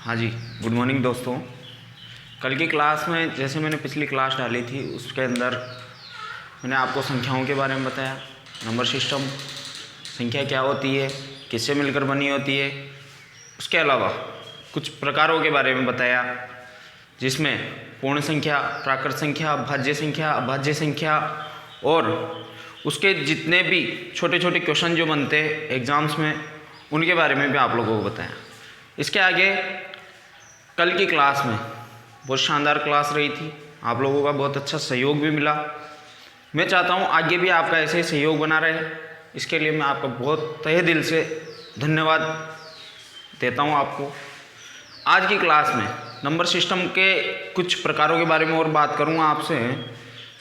हाँ जी, good morning दोस्तों। कल की क्लास में जैसे मैंने पिछली क्लास डाली थी उसके अंदर मैंने आपको संख्याओं के बारे में बताया, नंबर सिस्टम, संख्या क्या होती है, किससे मिलकर बनी होती है। उसके अलावा कुछ प्रकारों के बारे में बताया जिसमें पूर्ण संख्या, प्राकृत संख्या, अभाज्य संख्या और उसके जितने भी छोटे छोटे क्वेश्चन जो बनते हैं एग्ज़ाम्स में उनके बारे में भी आप लोगों को बताया। इसके आगे कल की क्लास में बहुत शानदार क्लास रही थी, आप लोगों का बहुत अच्छा सहयोग भी मिला। मैं चाहता हूँ आगे भी आपका ऐसे ही सहयोग बना रहे। इसके लिए मैं आपका बहुत तहे दिल से धन्यवाद देता हूँ आपको। आज की क्लास में नंबर सिस्टम के कुछ प्रकारों के बारे में और बात करूँगा आपसे,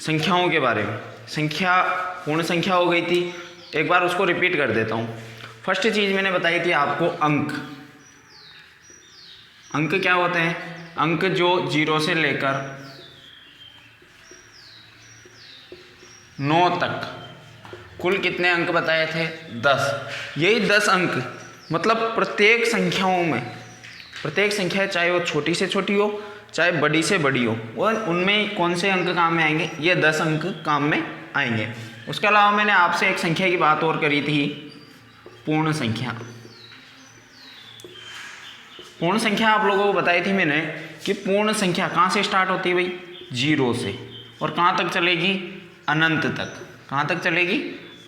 संख्याओं के बारे में। संख्या पूर्ण संख्या हो गई थी, एक बार उसको रिपीट कर देता हूँ। फर्स्ट चीज़ मैंने बताई थी आपको अंक। अंक क्या होते हैं? अंक जो 0 से लेकर 9 तक कुल कितने अंक बताए थे? 10। यही 10 अंक मतलब प्रत्येक संख्याओं में, प्रत्येक संख्या चाहे वो छोटी से छोटी हो चाहे बड़ी से बड़ी हो, और उनमें कौन से अंक काम में आएंगे? ये 10 अंक काम में आएंगे। उसके अलावा मैंने आपसे एक संख्या की बात और करी थी, पूर्ण संख्या। पूर्ण संख्या आप लोगों को बताई थी मैंने कि पूर्ण संख्या कहाँ से स्टार्ट होती है भाई? 0 से, और कहाँ तक चलेगी? अनंत तक। कहाँ तक चलेगी?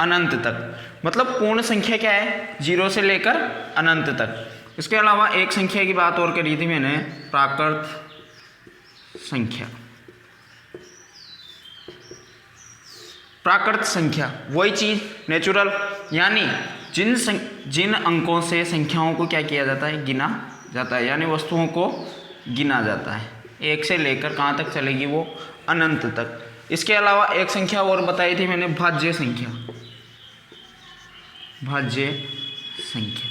अनंत तक। मतलब पूर्ण संख्या क्या है? 0 से लेकर अनंत तक। इसके अलावा एक संख्या की बात और करी थी मैंने, प्राकृत संख्या। प्राकृत संख्या वही चीज़, नेचुरल, यानी जिन अंकों से संख्याओं को क्या किया जाता है? गिना जाता है, यानी वस्तुओं को गिना जाता है। 1 से लेकर कहाँ तक चलेगी? वो अनंत तक। इसके अलावा एक संख्या और बताई थी मैंने, भाज्य संख्या। भाज्य संख्या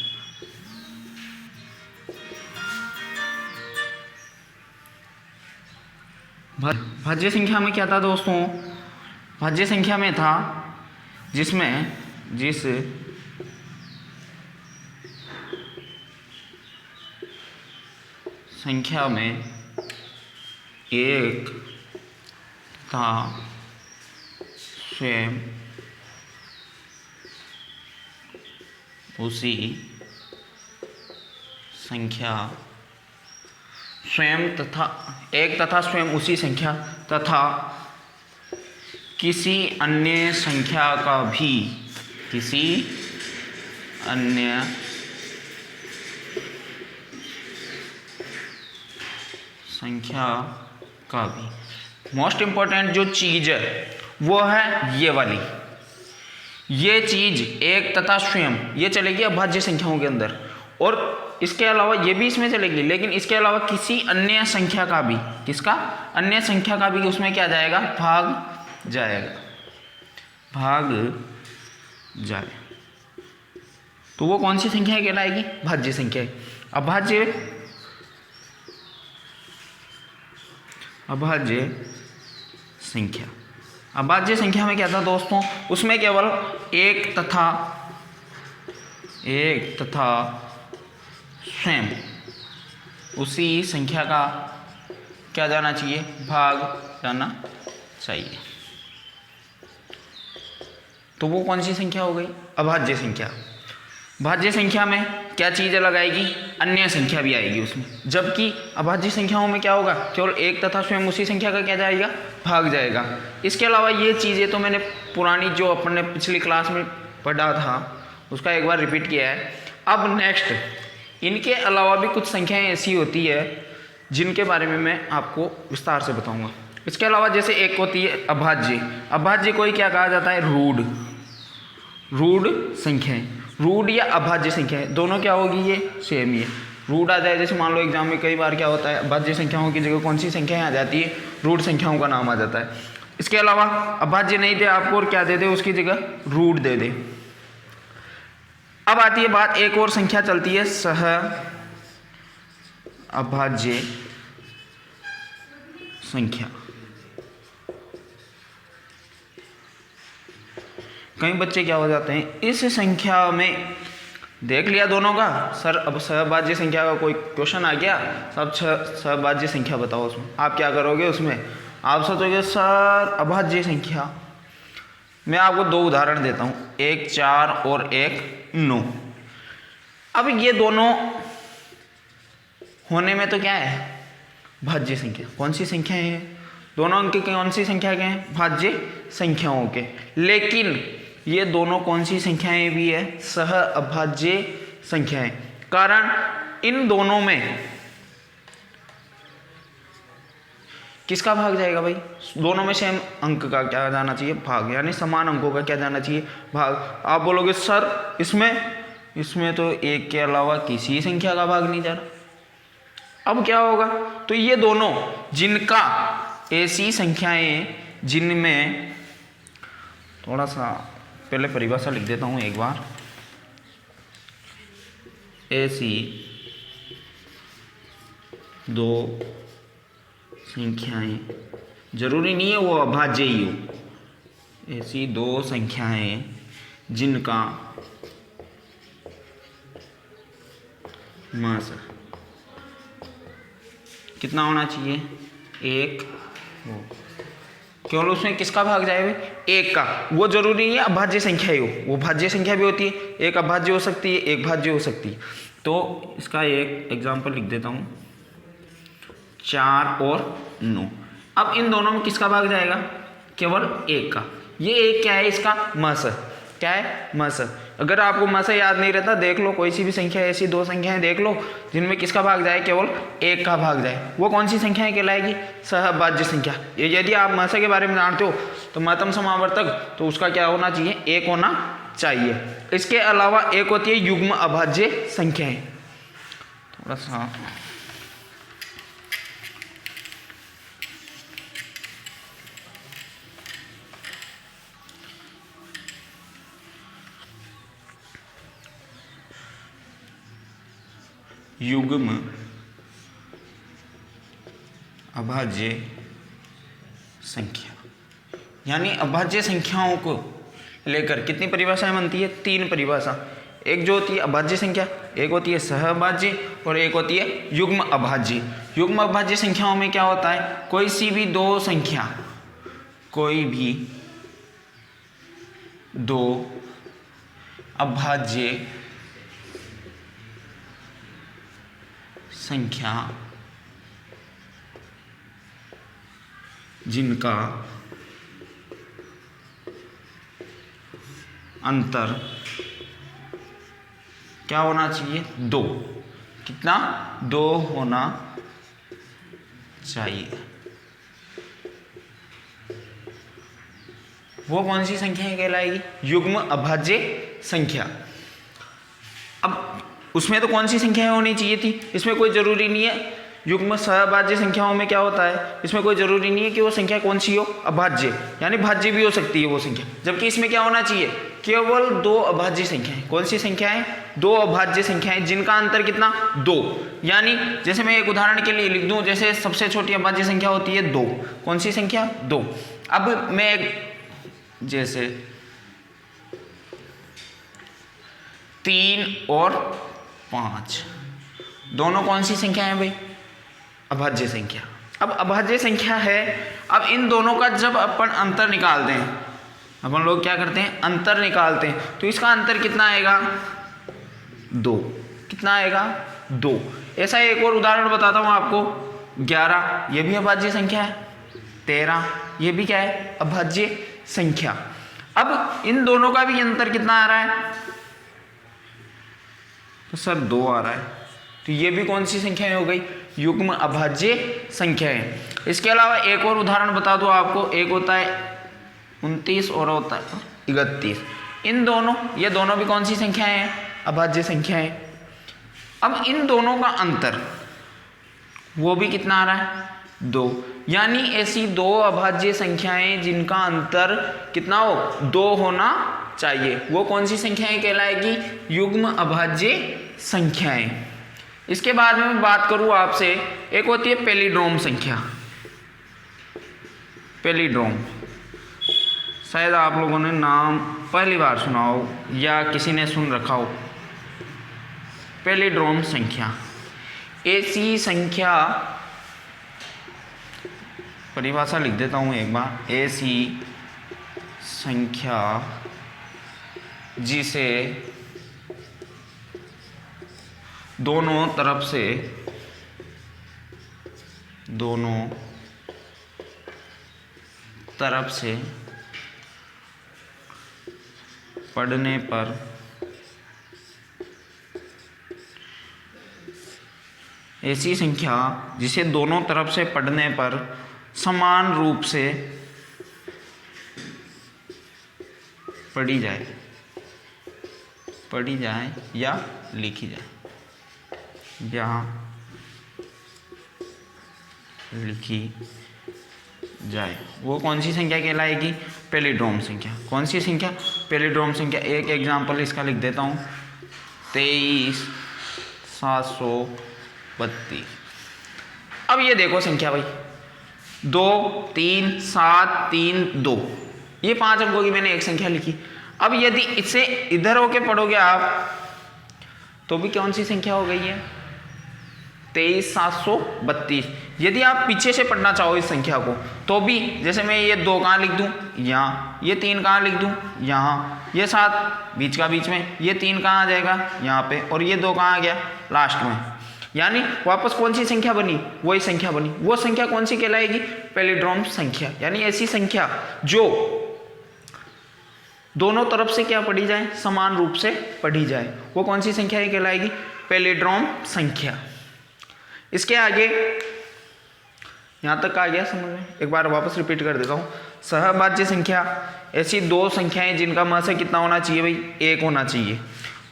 भाज्य संख्या में क्या था दोस्तों? भाज्य संख्या में था जिस संख्या में एक था स्वयं उसी संख्या स्वयं तथा एक तथा स्वयं उसी संख्या तथा किसी अन्य संख्या का भी, किसी अन्य संख्या का भी। मोस्ट इम्पॉर्टेंट जो चीज़ है वो है ये वाली, ये चीज़ एक तथा स्वयं, ये चलेगी अभाज्य संख्याओं के अंदर, और इसके अलावा ये भी इसमें चलेगी, लेकिन इसके अलावा किसी अन्य संख्या का भी, किसका? अन्य संख्या का भी उसमें क्या जाएगा? भाग जाएगा, भाग जाए। तो वो कौन सी संख्या कहलाएगी? भाज्य संख्या। अभाज्य संख्या। अभाज्य संख्या में क्या था दोस्तों? उसमें केवल एक तथा स्वयं उसी संख्या का क्या जाना चाहिए? भाग जाना चाहिए। तो वो कौन सी संख्या हो गई? अभाज्य संख्या। भाज्य संख्या में क्या चीज़ अलग आएगी? अन्य संख्या भी आएगी उसमें। जबकि अभाज्य संख्याओं में क्या होगा? केवल एक तथा स्वयं उसी संख्या का क्या जाएगा? भाग जाएगा। इसके अलावा ये चीज़ें तो मैंने पुरानी जो अपन ने पिछली क्लास में पढ़ा था उसका एक बार रिपीट किया है। अब नेक्स्ट, इनके अलावा भी कुछ संख्याएँ ऐसी होती है जिनके बारे में मैं आपको विस्तार से बताऊँगा। इसके अलावा जैसे एक होती है अभाज्य। अभाज्य को ही क्या कहा जाता है? रूढ़ संख्याएँ। रूढ़ या अभाज्य संख्या दोनों क्या होगी? ये सेम ही है। रूढ़ आ जाए, जैसे मान लो एग्जाम में कई बार क्या होता है, अभाज्य संख्याओं की जगह कौन सी संख्याएं आ जाती है? रूढ़ संख्याओं का नाम आ जाता है। इसके अलावा अभाज्य नहीं दे आपको और क्या दे दे? उसकी जगह रूढ़ दे दे। अब आती है बात, एक और संख्या चलती है सह अभाज्य संख्या। कई बच्चे क्या हो जाते हैं, इस संख्या में देख लिया दोनों का सर। अब सहभाज्य संख्या का कोई क्वेश्चन आ गया, सब सहभाज्य संख्या बताओ उसमें। आप क्या करोगे उसमें, आप सोचोगे सर अभाज्य संख्या। मैं आपको दो उदाहरण देता हूँ, एक 4 और एक 9। अब ये दोनों होने में तो क्या है, भाज्य संख्या। कौन सी संख्या है, दोनों अंक कौन सी संख्या के हैं, भाज्य संख्याओं के। लेकिन ये दोनों कौन सी संख्याएं भी है, सह अभाज्य संख्याएं। कारण इन दोनों में किसका भाग जाएगा भाई, दोनों में सेम अंक का क्या जाना चाहिए, भाग, यानी समान अंकों का क्या जाना चाहिए, भाग। आप बोलोगे सर इसमें तो एक के अलावा किसी संख्या का भाग नहीं जा रहा। अब क्या होगा, तो ये दोनों जिनका ऐसी संख्याएं जिनमें, थोड़ा सा पहले परिभाषा लिख देता हूं एक बार, ऐसी दो संख्याएं, जरूरी नहीं है वो अभाज्य ही हो, ऐसी दो संख्याएं जिनका मास कितना होना चाहिए, एक हो। केवल उसमें किसका भाग जाए भाई, एक का। वो जरूरी नहीं है अभाज्य संख्या ही हो, वो भाज्य संख्या भी होती है, एक अभाज्य हो सकती है, एक भाज्य हो सकती है। तो इसका एक एग्जांपल लिख देता हूँ, 4 और 9। अब इन दोनों में किसका भाग जाएगा, केवल एक का। ये एक क्या है, इसका मस, क्या है, मस। अगर आपको मस याद नहीं रहता, देख लो कोई सी भी संख्या, ऐसी दो संख्याएं देख लो जिनमें किसका भाग जाए, केवल एक का भाग जाए, वो कौन सी संख्याएं कहलाएगी, सहभाज्य संख्या। यदि आप मस के बारे में जानते हो तो महत्तम समावर्तक, तो उसका क्या होना चाहिए, एक होना चाहिए। इसके अलावा एक होती है युग्म अभाज्य संख्याएं। थोड़ा सा युग्म अभाज्य संख्या, यानी अभाज्य संख्याओं को लेकर कितनी परिभाषाएं बनती है, 3 परिभाषा। एक जो होती है अभाज्य संख्या, एक होती है सहअभाज्य और एक होती है युग्म अभाज्य। युग्म अभाज्य संख्याओं में क्या होता है, कोई सी भी दो संख्या, कोई भी दो अभाज्य संख्या जिनका अंतर क्या होना चाहिए, 2। कितना, 2 होना चाहिए। वो कौन सी संख्या कहलाएगी, युग्म अभाज्य संख्या। अब उसमें तो कौन सी संख्याएं होनी चाहिए थी, इसमें कोई जरूरी नहीं है। युग्म सहभाज्य संख्याओं में क्या होता है, इसमें कोई जरूरी नहीं है कि वो संख्या कौन सी हो, अभाज्य, यानी भाज्य भी हो सकती है वो संख्या। जबकि इसमें क्या होना चाहिए, केवल 2 अभाज्य संख्याएं। कौन सी संख्याएं, 2 अभाज्य संख्याएं जिनका अंतर कितना, 2। यानी जैसे मैं एक उदाहरण के लिए लिख दूं, जैसे सबसे छोटी अभाज्य संख्या होती है 2। कौन सी संख्या, 2। अब मैं जैसे 3 और 5, दोनों कौन सी संख्या है भाई, अभाज्य संख्या। अब अभाज्य संख्या है, अब इन दोनों का जब अपन अंतर निकालते हैं, अपन लोग क्या करते हैं, अंतर निकालते हैं, तो इसका अंतर कितना आएगा, 2। कितना आएगा, 2। ऐसा एक और उदाहरण बताता हूँ आपको, 11, ये भी अभाज्य संख्या है। 13, ये भी क्या है, अभाज्य संख्या। अब इन दोनों का भी अंतर कितना आ रहा है, तो सर 2 आ रहा है। तो ये भी कौन सी संख्याएं हो गई, युग्म अभाज्य संख्याएं। इसके अलावा एक और उदाहरण बता दो आपको, एक होता है 29 और होता है 31। इन दोनों, ये दोनों भी कौन सी संख्याएं हैं, अभाज्य संख्याएं। अब इन दोनों का अंतर वो भी कितना आ रहा है, 2। यानी ऐसी 2 अभाज्य संख्याएं जिनका अंतर कितना हो, 2 होना चाहिए, वो कौन सी संख्याएं कहलाएगी, युग्म अभाज्य संख्याएं। इसके बाद में मैं बात करूं आपसे, एक होती है पैलिड्रोम संख्या। पैलिड्रोम, शायद आप लोगों ने नाम पहली बार सुना हो या किसी ने सुन रखा हो। पैलिड्रोम संख्या। ऐसी संख्या, परिभाषा लिख देता हूँ एक बार, ऐसी संख्या जिसे दोनों तरफ से पढ़ने पर ऐसी संख्या जिसे दोनों तरफ से पढ़ने पर समान रूप से पढ़ी जाए या लिखी जाए, वो कौन सी संख्या कहलाएगी? पैलिड्रोम संख्या। कौन सी संख्या? पैलिड्रोम संख्या। एक एग्जाम्पल इसका लिख देता हूँ, 23,732। अब ये देखो संख्या भाई, 2 3 7 3 2, ये 5 अंकों की मैंने एक संख्या लिखी। अब यदि इसे इधर होके पढ़ोगे आप तो भी कौन सी संख्या हो गई है? 23,732। यदि आप पीछे से पढ़ना चाहो इस संख्या को तो भी, जैसे मैं ये 2 कहाँ लिख दूँ? यहाँ। ये 3 कहाँ लिख दूँ? यहाँ। ये 7 बीच का बीच में, ये 3 कहाँ आ जाएगा? यहाँ पे। और ये 2 कहाँ आ गया? लास्ट में। यानी वापस कौन सी संख्या बनी? वही संख्या बनी। वो संख्या कौन सी कहलाएगी? पैलिड्रोम संख्या। यानी ऐसी संख्या जो दोनों तरफ से क्या पढ़ी जाए? समान रूप से पढ़ी जाए, वो कौन सी संख्या कहलाएगी? पैलिड्रोम संख्या। इसके आगे यहाँ तक आ गया समझ में? एक बार वापस रिपीट कर देता हूँ। सहभाज्य संख्या, ऐसी 2 संख्याएं जिनका महत्व कितना होना चाहिए भाई? 1 होना चाहिए।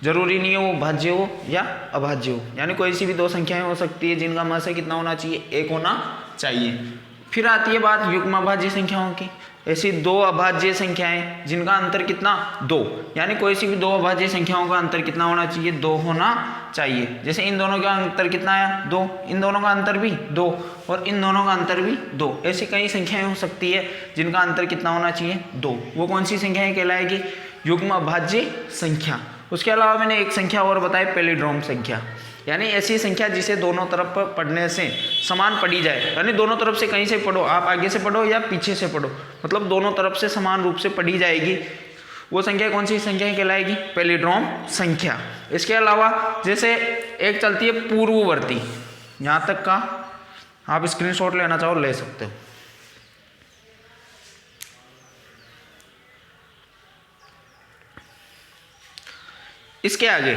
जरूरी नहीं है वो भाज्य हो या अभाज्य हो, यानी कोई सी भी 2 संख्याएं हो सकती है जिनका महत्व कितना होना चाहिए? 1 होना चाहिए। फिर आती है बात युग्माभाज्य संख्याओं की। ऐसी 2 अभाज्य संख्याएं जिनका अंतर कितना? 2, यानी कोई सी भी 2 अभाज्य संख्याओं का अंतर कितना होना चाहिए? 2 होना चाहिए। जैसे इन दोनों का अंतर कितना आया? 2। इन दोनों का अंतर भी 2 और इन दोनों का अंतर भी 2। ऐसी कई संख्याएं हो सकती है जिनका अंतर कितना होना चाहिए? 2। वो कौन सी संख्याएं कहलाएगी? युग्म अभाज्य संख्या। उसके अलावा मैंने एक संख्या और बताई, पैलिड्रोम संख्या, यानी ऐसी संख्या जिसे दोनों तरफ पढ़ने से समान पढ़ी जाए, यानी दोनों तरफ से कहीं से पढ़ो, आप आगे से पढ़ो या पीछे से पढ़ो, मतलब दोनों तरफ से समान रूप से पढ़ी जाएगी, वो संख्या कौन सी संख्या कहलाएगी? पैलिड्रोम संख्या। इसके अलावा जैसे एक चलती है पूर्ववर्ती, यहाँ तक का आप स्क्रीनशॉट लेना चाहो ले सकते हो। इसके आगे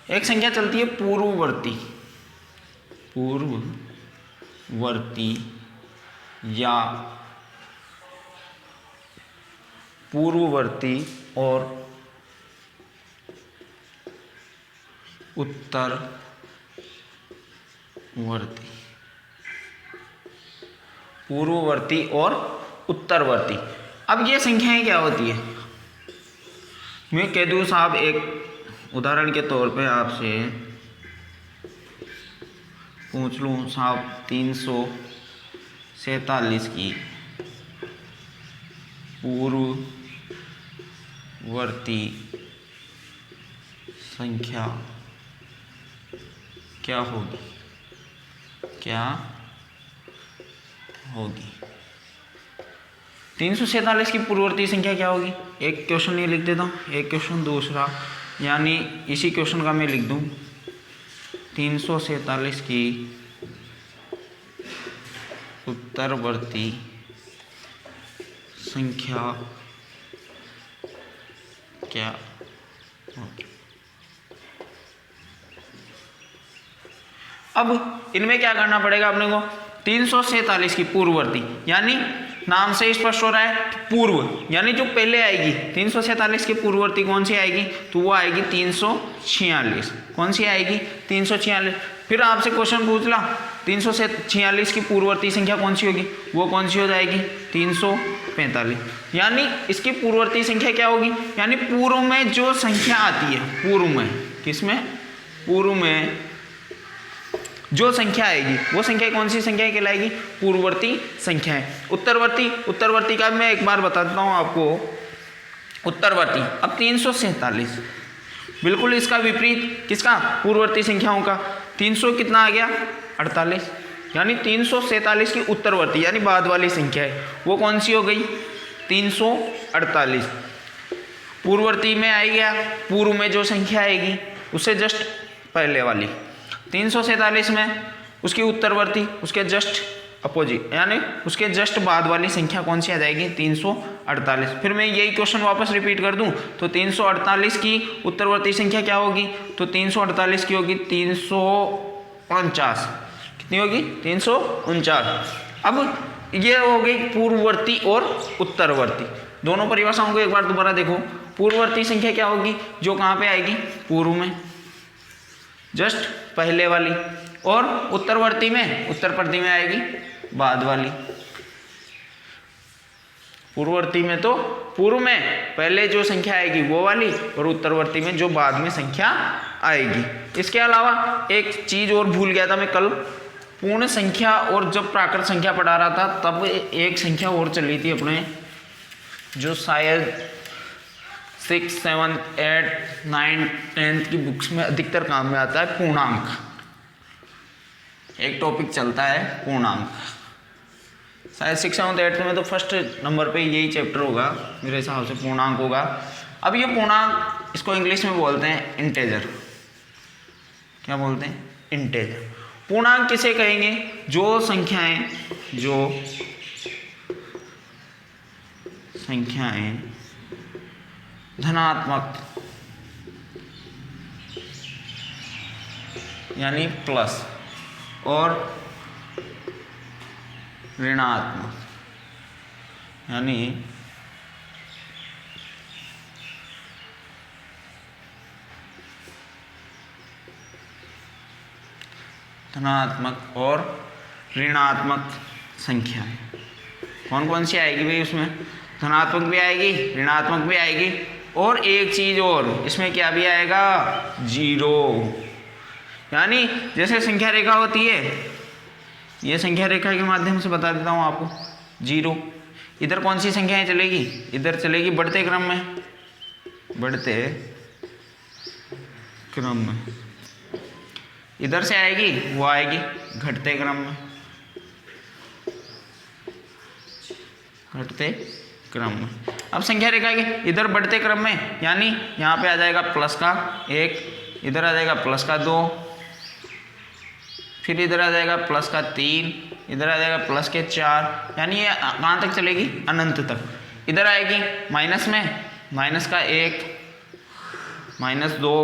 एक संख्या चलती है पूर्ववर्ती या पूर्ववर्ती और उत्तरवर्ती। पूर्ववर्ती और उत्तरवर्ती। अब ये संख्याएं क्या होती है? मैं कह दूँ साहब, एक उदाहरण के तौर पे आपसे पूछ लूँ साहब, 347 की पूर्ववर्ती संख्या क्या होगी? 347 की पूर्ववर्ती संख्या क्या होगी? एक क्वेश्चन ये लिख देता हूँ, एक क्वेश्चन दूसरा, यानी इसी क्वेश्चन का मैं लिख दूँ 347 की उत्तरवर्ती संख्या क्या होगी? अब इनमें क्या करना पड़ेगा अपने को? 347 की पूर्ववर्ती, यानी नाम से स्पष्ट हो रहा है पूर्व, यानी जो पहले आएगी। 347 की पूर्ववर्ती कौन सी आएगी? तो वो आएगी 346। कौन सी आएगी? 346। फिर आपसे क्वेश्चन पूछ ला 346 की पूर्ववर्ती संख्या कौन सी होगी? वो कौन सी हो जाएगी? 345। यानी इसकी पूर्ववर्ती संख्या क्या होगी? यानी पूर्व में जो संख्या आती है, पूर्व में, किसमें? पूर्व में जो संख्या आएगी वो संख्या कौन सी संख्या कहलाएगी? पूर्ववर्ती संख्याएं। उत्तरवर्ती का मैं एक बार बता देता हूँ आपको। उत्तरवर्ती अब 347, बिल्कुल इसका विपरीत किसका? पूर्ववर्ती संख्याओं का। 300 कितना आ गया? 48, यानी 347 की उत्तरवर्ती यानी बाद वाली संख्या है वो कौन सी हो गई? 348। पूर्ववर्ती में आ गया, पूर्व में जो संख्या आएगी उससे जस्ट पहले वाली। 347 में उसकी उत्तरवर्ती उसके जस्ट अपोजिट यानी उसके जस्ट बाद वाली संख्या कौन सी आ जाएगी? 348। फिर मैं यही क्वेश्चन वापस रिपीट कर दूं तो 348 की उत्तरवर्ती संख्या क्या होगी? तो 348 की होगी 349। कितनी होगी? 349। अब ये हो गई पूर्ववर्ती और उत्तरवर्ती। दोनों परिभाषाओं को एक बार दोबारा देखो। पूर्ववर्ती संख्या क्या होगी? जो कहाँ पे आएगी? पूर्व में, जस्ट पहले वाली। और उत्तरवर्ती में, उत्तरवर्ती में आएगी बाद वाली। पूर्ववर्ती में तो पूर्व में पहले जो संख्या आएगी वो वाली, और उत्तरवर्ती में जो बाद में संख्या आएगी। इसके अलावा एक चीज और भूल गया था मैं कल, पूर्ण संख्या और जब प्राकृत संख्या पढ़ा रहा था तब एक संख्या और चली थी अपने, जो शायद 6, 7, 8, 9, 10 की बुक्स में अधिकतर काम में आता है, पूर्णांक। एक टॉपिक चलता है पूर्णांक, शायद 6, 7, 8 में तो फर्स्ट नंबर पे यही चैप्टर होगा मेरे हिसाब से, पूर्णांक होगा। अब ये पूर्णांक, इसको इंग्लिश में बोलते हैं इंटेजर। क्या बोलते हैं? इंटेजर। पूर्णांक किसे कहेंगे? जो संख्याएं धनात्मक यानी प्लस और ऋणात्मक यानी धनात्मक और ऋणात्मक संख्याएं। कौन कौन सी आएगी भाई उसमें? धनात्मक भी आएगी, ऋणात्मक भी आएगी, और एक चीज और इसमें क्या भी आएगा? जीरो। यानी जैसे संख्या रेखा होती है, ये संख्या रेखा के माध्यम से बता देता हूं आपको। जीरो, इधर कौन सी संख्याएं चलेगी? इधर चलेगी बढ़ते क्रम में, बढ़ते क्रम में। इधर से आएगी वो आएगी घटते क्रम में, घटते क्रम में। अब संख्या रेखा के इधर बढ़ते क्रम में, यानी यहाँ पे आ जाएगा प्लस का 1, इधर आ जाएगा प्लस का 2, फिर इधर आ जाएगा प्लस का 3, इधर आ जाएगा प्लस के 4, यानी ये कहाँ तक चलेगी? अनंत तक। इधर आएगी माइनस में, माइनस का 1, -2,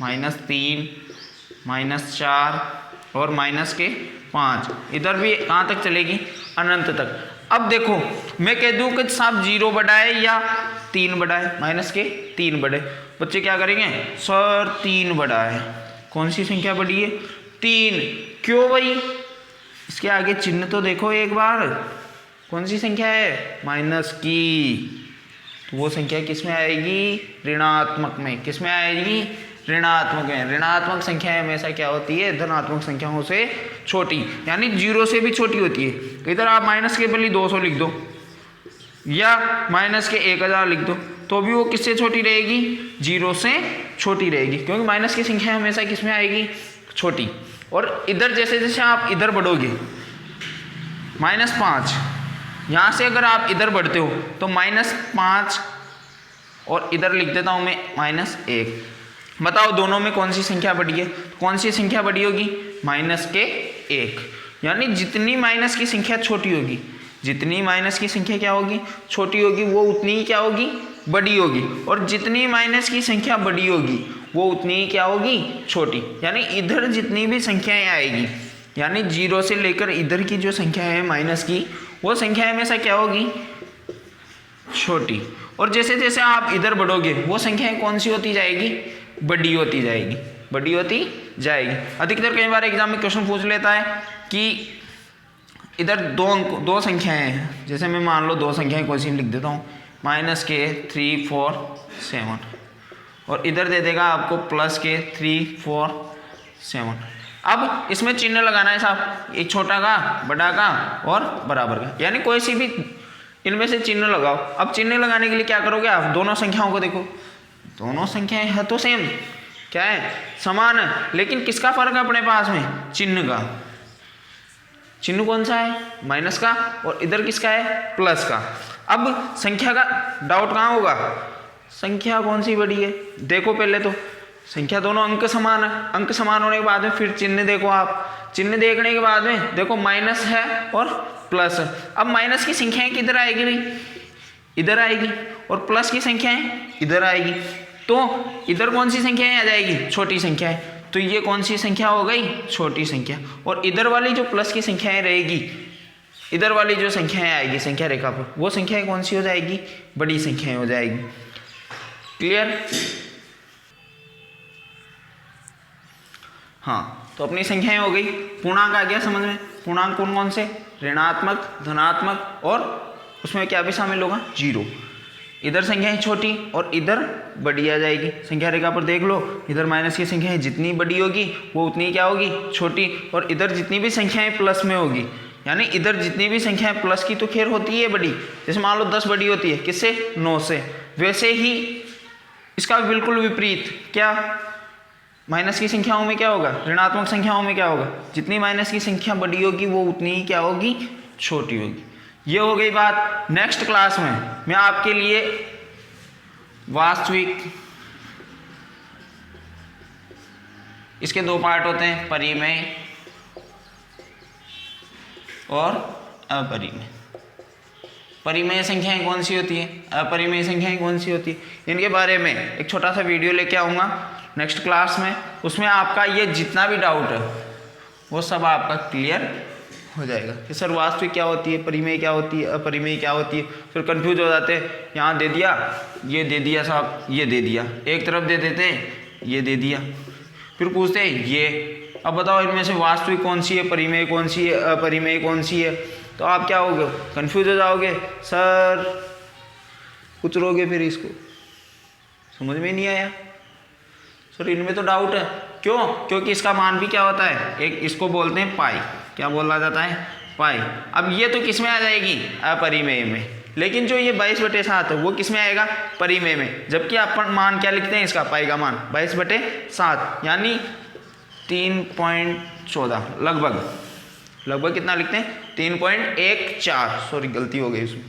-3, -4 और माइनस के 5। इधर भी कहाँ तक चलेगी? अनंत तक। अब देखो मैं कह दूं कि साहब 0 बढ़ाए या 3 बढ़ाए, माइनस के 3 बढ़े, बच्चे क्या करेंगे? सर 3 बढ़ाए। कौन सी संख्या बढ़ी है? 3। क्यों भाई? इसके आगे चिन्ह तो देखो एक बार, कौन सी संख्या है? माइनस की। तो वो संख्या किस में आएगी? ऋणात्मक में। किस में आएगी? ऋणात्मक में। ऋणात्मक संख्याएं हमेशा क्या होती है? धनात्मक संख्याओं से छोटी, यानी 0 से भी छोटी होती है। इधर आप माइनस के बदले 200 लिख दो या माइनस के 1000 लिख दो, तो भी वो किससे छोटी रहेगी? 0 से छोटी रहेगी, क्योंकि माइनस की संख्या हमेशा किस में आएगी? छोटी। और इधर जैसे जैसे आप इधर बढ़ोगे, -5, यहाँ से अगर आप इधर बढ़ते हो तो -5, और इधर लिख देता हूँ मैं -1। बताओ दोनों में कौन सी संख्या बढ़ी है? कौन सी संख्या बढ़ी होगी? माइनस के 1। यानी जितनी माइनस की संख्या छोटी होगी, जितनी माइनस की संख्या क्या होगी? छोटी होगी, वो उतनी ही क्या होगी? बड़ी होगी। और जितनी माइनस की संख्या बड़ी होगी वो उतनी ही क्या होगी? छोटी। यानी इधर जितनी भी संख्याएं आएगी, यानी 0 से लेकर इधर की जो संख्या है माइनस की, वो संख्या हमेशा क्या होगी? छोटी। और जैसे जैसे आप इधर बढ़ोगे वो संख्याएं कौन सी होती जाएगी? बड़ी होती जाएगी, बड़ी होती जाएगी। अधिकतर कई बार एग्जाम में क्वेश्चन पूछ लेता है कि इधर दो संख्याएं हैं, जैसे मैं मान लो 2 संख्याएं कौन सी लिख देता हूँ, माइनस के 3, 4, 7, और इधर दे देगा आपको प्लस के 3, 4, 7। अब इसमें चिन्ह लगाना है साहब, एक छोटा का, बड़ा का और बराबर का, यानी कोई सी भी इनमें से चिन्ह लगाओ। अब चिन्ह लगाने के लिए क्या करोगे आप, दोनों संख्याओं को देखो, दोनों संख्याएं है तो सेम, क्या है, समान है, लेकिन किसका फर्क है अपने पास में, चिन्ह का। चिन्ह कौन सा है, माइनस का, और इधर किसका है, प्लस का। अब संख्या का डाउट कहाँ होगा, संख्या कौन सी बड़ी है, देखो पहले तो संख्या दोनों अंक समान है, अंक समान होने के बाद में फिर चिन्ह देखो आप, चिन्ह देखने के बाद में देखो माइनस है और प्लस है। अब माइनस की संख्याएं किधर आएगी भाई, इधर आएगी, और प्लस की संख्याएं इधर आएगी, तो इधर कौन सी संख्याएं आ जाएगी, छोटी संख्याएं, तो ये कौन सी संख्या हो गई, छोटी संख्या, और इधर वाली जो प्लस की संख्याएं रहेगी, इधर वाली जो संख्याएं आएगी संख्या रेखा पर, वो संख्याएं कौन सी हो जाएगी, बड़ी संख्याएं हो जाएगी। क्लियर। हाँ, तो अपनी संख्याएं हो गई। पूर्णांक आ गया समझ में, पूर्णांक कौन कौन से, ऋणात्मक, धनात्मक, और उसमें क्या भी शामिल होगा, जीरो। इधर संख्याएं छोटी और इधर बड़ी आ जाएगी, संख्या रेखा पर देख लो, इधर माइनस की संख्याएं जितनी बड़ी होगी वो उतनी क्या होगी, छोटी, और इधर जितनी भी संख्याएं प्लस में होगी, यानी इधर जितनी भी संख्याएं प्लस की तो खैर होती है बड़ी, जैसे मान लो 10 बड़ी होती है किससे, 9 से, वैसे ही इसका बिल्कुल विपरीत, क्या, माइनस की संख्याओं में क्या होगा, ऋणात्मक संख्याओं में क्या होगा, जितनी माइनस की संख्या बड़ी होगी वो उतनी ही क्या होगी, छोटी होगी। ये हो गई बात। नेक्स्ट क्लास में मैं आपके लिए वास्तविक, इसके दो पार्ट होते हैं, परिमेय और अपरिमेय। परिमेय संख्याएं कौन सी होती है, अपरिमेय संख्याएं कौन सी होती है, इनके बारे में एक छोटा सा वीडियो लेके आऊँगा नेक्स्ट क्लास में। उसमें आपका ये जितना भी डाउट है वो सब आपका क्लियर हो जाएगा कि सर वास्तविक क्या होती है, परिमेय क्या होती है, अपरिमेय क्या होती है। फिर कंफ्यूज हो जाते हैं, यहाँ दे दिया, ये दे दिया साहब, ये दे दिया, एक तरफ दे देते हैं, ये दे दिया, फिर पूछते हैं ये, अब बताओ इनमें से वास्तविक कौन सी है, परिमेय कौन सी है, अपरिमेय कौन सी है, तो आप क्या होगे, कंफ्यूज हो जाओगे, सर कुछ रोगे, फिर इसको समझ में नहीं आया, सर इनमें तो डाउट है, क्यों, क्योंकि इसका मान भी क्या होता है, एक इसको बोलते हैं पाई, क्या बोला जाता है, पाई। अब ये तो किस में आ जाएगी, अपरिमेय में, लेकिन जो ये 22/7 है वो किस में आएगा, परिमेय में, जबकि अपन मान क्या लिखते हैं इसका, पाई का मान 22/7 यानी 3.14, लगभग कितना लिखते हैं, 3.14, सॉरी गलती हो गई उसमें,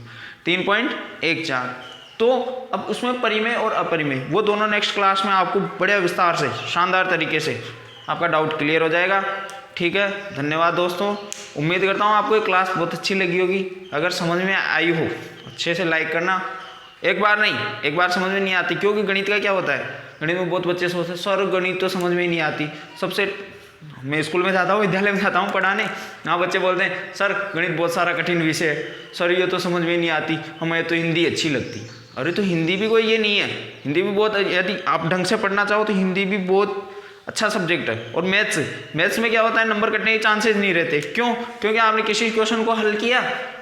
3.14। तो अब उसमें परिमेय और अपरिमेय वो दोनों नेक्स्ट क्लास में आपको बड़े विस्तार से, शानदार तरीके से आपका डाउट क्लियर हो जाएगा। ठीक है, धन्यवाद दोस्तों, उम्मीद करता हूँ आपको ये क्लास बहुत अच्छी लगी होगी। अगर समझ में आई हो अच्छे से लाइक करना, एक बार नहीं, एक बार समझ में नहीं आती, क्योंकि गणित का क्या होता है, गणित में बहुत बच्चे सोचते हैं सर गणित तो समझ में ही नहीं आती। सबसे, मैं स्कूल में जाता हूँ, विद्यालय में जाता हूँ पढ़ाने, यहाँ बच्चे बोलते हैं सर गणित बहुत सारा कठिन विषय है, सर ये तो समझ में नहीं आती, हमें तो हिंदी अच्छी लगती है। अरे तो हिंदी भी कोई ये नहीं है, हिंदी भी बहुत, यदि आप ढंग से पढ़ना चाहो तो हिंदी भी बहुत अच्छा सब्जेक्ट है। और मैथ्स में क्या होता है, नंबर कटने के चांसेस नहीं रहते, क्यों, क्योंकि आपने किसी क्वेश्चन को हल किया,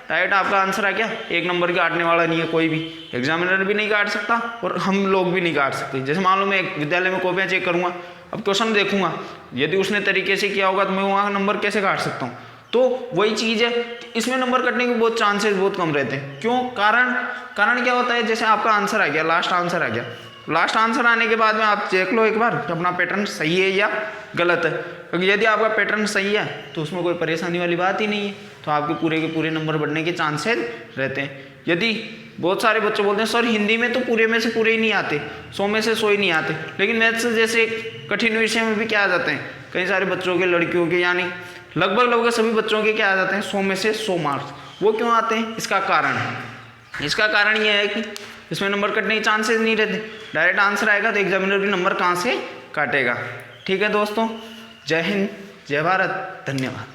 डायरेक्ट आपका आंसर आ गया, 1 नंबर काटने वाला नहीं है कोई भी, एग्जामिनर भी नहीं काट सकता और हम लोग भी नहीं काट सकते। जैसे मान लो मैं विद्यालय में कॉपियाँ चेक करूँगा, अब क्वेश्चन देखूंगा, यदि उसने तरीके से किया होगा तो मैं वहाँ नंबर कैसे काट सकता हूँ। तो वही चीज़ है, इसमें नंबर कटने के बहुत चांसेस बहुत कम रहते हैं। क्यों, कारण क्या होता है, जैसे आपका आंसर आ गया, लास्ट आंसर आ गया, लास्ट आंसर आने के बाद में आप देख लो एक बार कि अपना पैटर्न सही है या गलत है, क्योंकि यदि आपका पैटर्न सही है तो उसमें कोई परेशानी वाली बात ही नहीं है, तो आपके पूरे के पूरे नंबर बढ़ने के चांसेस रहते हैं। यदि बहुत सारे बच्चे बोलते हैं सर हिंदी में तो पूरे में से पूरे ही नहीं आते, 100 में से 100 ही नहीं आते, लेकिन मैथ्स जैसे कठिन विषय में भी क्या आ जाते हैं, कई सारे बच्चों के, लड़कियों के, यानी लगभग सभी बच्चों के क्या आ जाते हैं, 100 में से 100 मार्क्स। वो क्यों आते हैं, इसका कारण यह है कि इसमें नंबर कटने के चांसेस नहीं रहते, डायरेक्ट आंसर आएगा तो एग्जामिनर भी नंबर कहाँ से काटेगा। ठीक है दोस्तों, जय हिंद, जय भारत, धन्यवाद।